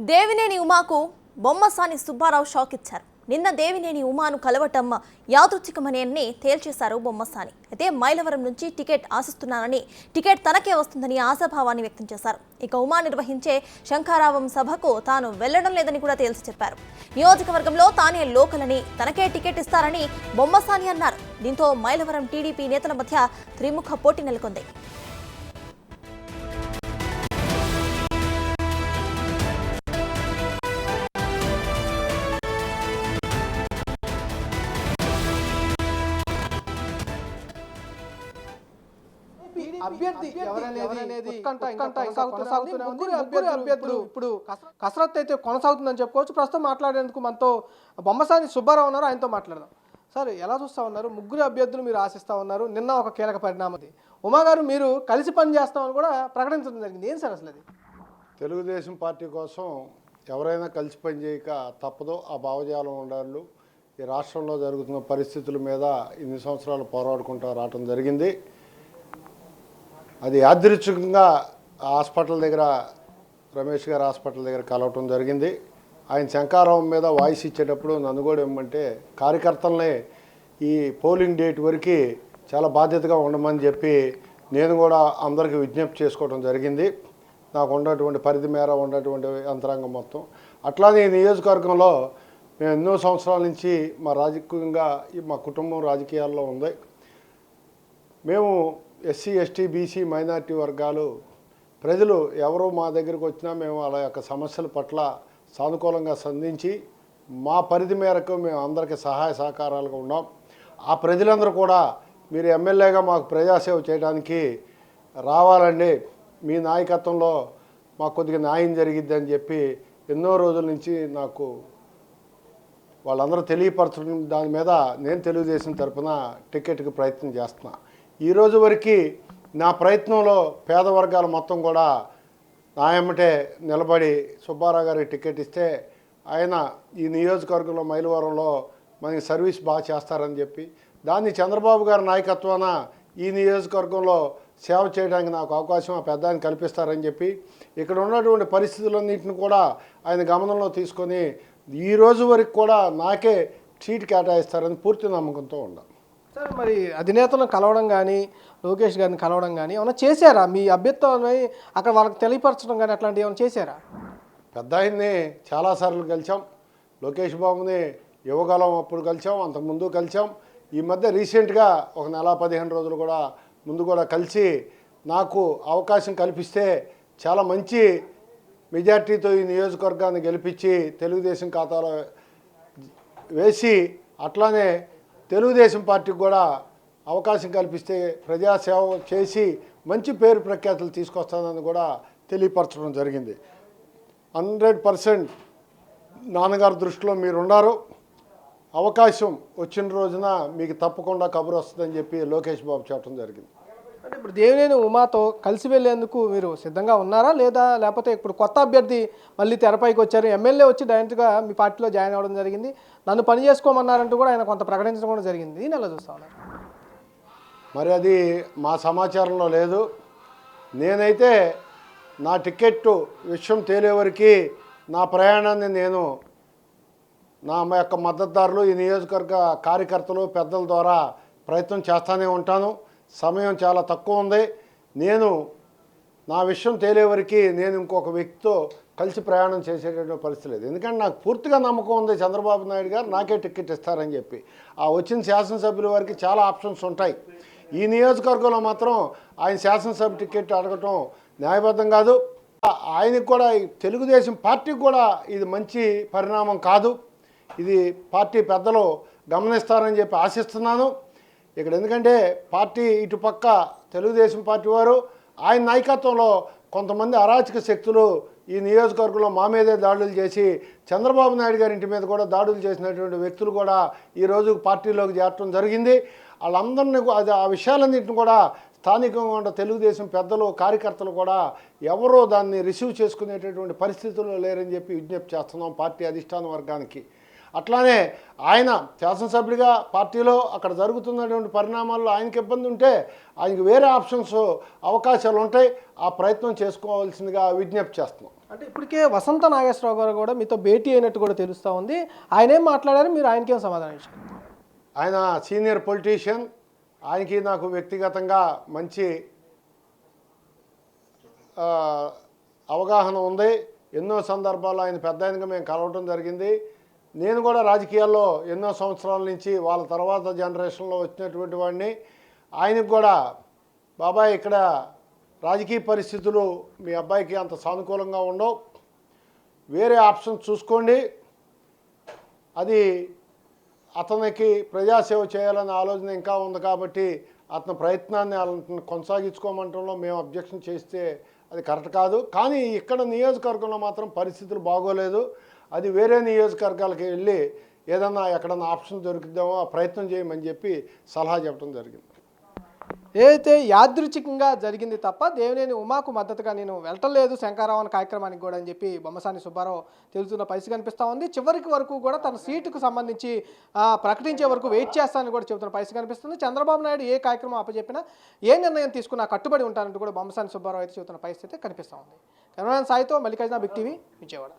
Devineni ఉమాకు Bommasani Subbarao shock ఇచ్చారు. నిన్న దేవినేని ఉమాను కలవటం యాదృచ్ఛికమని తేల్చేశారు బొమ్మసాని. అయితే మైలవరం నుంచి టికెట్ ఆశిస్తున్నానని, టికెట్ తనకే వస్తుందని ఆశాభావాన్ని వ్యక్తం చేశారు. ఇక ఉమా నిర్వహించే శంఖారావం సభకు తాను వెళ్లడం లేదని కూడా తేల్చి చెప్పారు. నియోజకవర్గంలో తానే లోకలని, తనకే టికెట్ ఇస్తారని బొమ్మసాని అన్నారు. దీంతో మైలవరం టీడీపీ నేతల మధ్య త్రిముఖ పోటీ నెలకొంది. అభ్యర్థి ఎవరనేది ముగ్గురు అభ్యర్థులు ఇప్పుడు కసరత్తు అయితే కొనసాగుతుందని చెప్పుకోవచ్చు. ప్రస్తుతం మాట్లాడేందుకు మనతో బొమ్మసాని సుబ్బారావు ఉన్నారు, ఆయనతో మాట్లాడదాం. సార్, ఎలా చూస్తూ ఉన్నారు? ముగ్గురు అభ్యర్థులు మీరు ఆశిస్తూ ఉన్నారు. నిన్న ఒక కీలక పరిణామం. ఉమా గారు మీరు కలిసి పనిచేస్తామని కూడా ప్రకటించడం జరిగింది. ఏం సార్ అసలు అది? తెలుగుదేశం పార్టీ కోసం ఎవరైనా కలిసి పనిచేయక తప్పదో ఆ భావజాలం ఉండాలి. ఈ రాష్ట్రంలో జరుగుతున్న పరిస్థితుల మీద ఇన్ని సంవత్సరాలు పోరాడుకుంటూ రావటం జరిగింది. అది యాదృచ్ఛికంగా హాస్పిటల్ దగ్గర, రమేష్ గారి హాస్పిటల్ దగ్గర కలవటం జరిగింది. ఆయన శంకారావం మీద వాయిస్ ఇచ్చేటప్పుడు నన్ను కూడా ఏమంటే కార్యకర్తలనే ఈ పోలింగ్ డేట్ వరకు చాలా బాధ్యతగా ఉండమని చెప్పి నేను కూడా అందరికీ విజ్ఞప్తి చేసుకోవడం జరిగింది. నాకు ఉన్నటువంటి పరిధి మేర ఉన్నటువంటి యంత్రాంగం మొత్తం. అట్లానే ఈ నియోజకవర్గంలో మేము ఎన్నో సంవత్సరాల నుంచి రాజకీయంగా మా కుటుంబం రాజకీయాల్లో ఉంది. మేము ఎస్సీ, ఎస్టీ, బీసీ, మైనార్టీ వర్గాలు ప్రజలు ఎవరో మా దగ్గరకు వచ్చినా మేము వాళ్ళ యొక్క సమస్యల పట్ల సానుకూలంగా స్పందించి మా పరిధి మేరకు మేము అందరికీ సహాయ సహకారాలుగా ఉన్నాం. ఆ ప్రజలందరూ కూడా మీరు ఎమ్మెల్యేగా మాకు ప్రజాసేవ చేయడానికి రావాలండి, మీ నాయకత్వంలో మాకు కొద్దిగా న్యాయం జరిగిద్ది అని చెప్పి ఎన్నో రోజుల నుంచి నాకు వాళ్ళందరూ తెలియపరచడం, దాని మీద నేను తెలుగుదేశం తరఫున టికెట్కి ప్రయత్నం చేస్తున్నా. ఈరోజు వరకు నా ప్రయత్నంలో పేద వర్గాలు మొత్తం కూడా నా ఎమ్మటే నిలబడి సుబ్బారావు గారికి టికెట్ ఇస్తే ఆయన ఈ నియోజకవర్గంలో మైలవరంలో మనకి సర్వీస్ బాగా చేస్తారని చెప్పి దాన్ని చంద్రబాబు గారి నాయకత్వాన ఈ నియోజకవర్గంలో సేవ చేయడానికి నాకు అవకాశం ఆ పెద్ద ఆయన కల్పిస్తారని చెప్పి ఇక్కడ ఉన్నటువంటి పరిస్థితులన్నింటిని కూడా ఆయన గమనంలో తీసుకొని ఈ రోజు వరకు కూడా నాకే సీట్ కేటాయిస్తారని పూర్తి నమ్మకంతో ఉన్నాను. సార్, మరి అధినేతలను కలవడం కానీ, లోకేష్ గారిని కలవడం కానీ ఏమైనా చేశారా? మీ అభ్యర్థులని అక్కడ వాళ్ళకి తెలియపరచడం కానీ అట్లాంటివి ఏమైనా చేశారా? పెద్ద ఆయన్ని చాలాసార్లు కలిసాం. లోకేష్ బాబుని యువకాలం అప్పుడు కలిసాం, అంతకుముందు కలిసాం. ఈ మధ్య రీసెంట్గా ఒక నెల 15 రోజులు కూడా ముందు కూడా కలిసి నాకు అవకాశం కల్పిస్తే చాలా మంచి మెజార్టీతో ఈ నియోజకవర్గాన్ని గెలిపించి తెలుగుదేశం ఖాతాలో వేసి అట్లానే తెలుగుదేశం పార్టీకి కూడా అవకాశం కల్పిస్తే ప్రజాసేవ చేసి మంచి పేరు ప్రఖ్యాతులు తీసుకొస్తానని కూడా తెలియపరచడం జరిగింది. 100% నాన్నగారి దృష్టిలో మీరున్నారు. అవకాశం వచ్చిన రోజున మీకు తప్పకుండా కబురు వస్తుందని చెప్పి లోకేష్ బాబు చెప్పడం జరిగింది. అంటే ఇప్పుడు దేవినేని ఉమాతో కలిసి వెళ్ళేందుకు మీరు సిద్ధంగా ఉన్నారా లేదా? లేకపోతే ఇప్పుడు కొత్త అభ్యర్థి మళ్ళీ తెరపైకి వచ్చారు, ఎమ్మెల్యే వచ్చి డైరెక్ట్గా మీ పార్టీలో జాయిన్ అవ్వడం జరిగింది, నన్ను పని చేసుకోమన్నారంటూ కూడా ఆయన కొంత ప్రకటించడం కూడా జరిగింది. దీన్ని ఎలా చూస్తా ఉన్నారు? మరి అది మా సమాచారంలో లేదు. నేనైతే నా టికెట్టు విషయం తేలేవరకు నా ప్రయాణాన్ని నేను నా యొక్క మద్దతుదారులు, ఈ నియోజకవర్గ కార్యకర్తలు, పెద్దల ద్వారా ప్రయత్నం చేస్తూనే ఉంటాను. సమయం చాలా తక్కువ ఉంది. నేను నా విషయం తేలేవరకు నేను ఇంకొక వ్యక్తితో కలిసి ప్రయాణం చేసేటటువంటి పరిస్థితి లేదు. ఎందుకంటే నాకు పూర్తిగా నమ్మకం ఉంది చంద్రబాబు నాయుడు గారు నాకే టికెట్ ఇస్తారని చెప్పి. ఆ వచ్చిన శాసనసభ్యుల వారికి చాలా ఆప్షన్స్ ఉంటాయి. ఈ నియోజకవర్గంలో మాత్రం ఆయన శాసనసభ టికెట్ అడగటం న్యాయబద్ధం కాదు. ఆయనకు కూడా తెలుగుదేశం పార్టీకి కూడా ఇది మంచి పరిణామం కాదు. ఇది పార్టీ పెద్దలు గమనిస్తారని చెప్పి ఆశిస్తున్నాను. ఇక్కడ ఎందుకంటే పార్టీ ఇటుపక్క తెలుగుదేశం పార్టీ వారు ఆయన నాయకత్వంలో కొంతమంది అరాచక శక్తులు ఈ నియోజకవర్గంలో మా మీదే దాడులు చేసి చంద్రబాబు నాయుడు గారి ఇంటి మీద కూడా దాడులు చేసినటువంటి వ్యక్తులు కూడా ఈరోజు పార్టీలోకి చేరటం జరిగింది. వాళ్ళందరినీ ఆ విషయాలన్నింటిని కూడా స్థానికంగా ఉన్న తెలుగుదేశం పెద్దలు, కార్యకర్తలు కూడా ఎవరో దాన్ని రిసీవ్ చేసుకునేటటువంటి పరిస్థితుల్లో లేరని చెప్పి విజ్ఞప్తి చేస్తున్నాం పార్టీ అధిష్టాన వర్గానికి. అట్లానే ఆయన శాసనసభ్యుడిగా పార్టీలో అక్కడ జరుగుతున్నటువంటి పరిణామాల్లో ఆయనకి ఇబ్బంది ఉంటే ఆయనకి వేరే ఆప్షన్స్ అవకాశాలు ఉంటాయి, ఆ ప్రయత్నం చేసుకోవాల్సిందిగా విజ్ఞప్తి చేస్తున్నాం. అంటే ఇప్పటికే వసంత నాగేశ్వరరావు గారు కూడా మీతో భేటీ అయినట్టు కూడా తెలుస్తూ ఉంది. ఆయన ఏం మాట్లాడారు, మీరు ఆయనకేం సమాధానం ఇచ్చారు? ఆయన సీనియర్ పొలిటీషియన్, ఆయనకి నాకు వ్యక్తిగతంగా మంచి అవగాహన ఉంది. ఎన్నో సందర్భాల్లో ఆయన పెద్ద ఆయనగా మేము కలవటం జరిగింది. నేను కూడా రాజకీయాల్లో ఎన్నో సంవత్సరాల నుంచి వాళ్ళ తర్వాత జనరేషన్లో వచ్చినటువంటి వాడిని. ఆయనకు కూడా బాబాయ్ ఇక్కడ రాజకీయ పరిస్థితులు మీ అబ్బాయికి అంత సానుకూలంగా ఉండవు, వేరే ఆప్షన్ చూసుకోండి, అది అతనికి ప్రజాసేవ చేయాలనే ఆలోచన ఇంకా ఉంది కాబట్టి అతని ప్రయత్నాన్ని కొనసాగించుకోమంటంలో మేము అబ్జెక్షన్ చేస్తే అది కరెక్ట్ కాదు. కానీ ఇక్కడ నియోజకవర్గంలో మాత్రం పరిస్థితులు బాగోలేదు, అది వేరే నియోజకవర్గాలకి వెళ్ళి ఏదన్నా ఎక్కడన్నా ఆప్షన్ దొరుకుతామో ఆ ప్రయత్నం చేయమని చెప్పి సలహా చెప్పడం జరిగింది. ఏదైతే యాదృచ్ఛికంగా జరిగింది తప్ప దేవినేని ఉమాకు మద్దతుగా నేను వెళ్ళలేదు శంకరావన్ కార్యక్రమానికి కూడా అని చెప్పి బొమ్మసాని సుబ్బారావు తెలుస్తున్న పరిస్థితి కనిపిస్తూ ఉంది. చివరికి వరకు కూడా తన సీటుకు సంబంధించి ప్రకటించే వరకు వెయిట్ చేస్తానని కూడా చెబుతున్న పరిస్థితి కనిపిస్తుంది. చంద్రబాబు నాయుడు ఏ కార్యక్రమం అప్పచెప్పినా ఏ నిర్ణయం తీసుకున్నా కట్టుబడి ఉంటానంటూ కూడా బొమ్మసాని సుబ్బారావు అయితే చెబుతున్న పరిస్థితి కనిపిస్తూ ఉంది. కెమెరామెన్ సాయితో మల్లికార్జున, బిగ్ టీవీ, విజయవాడ.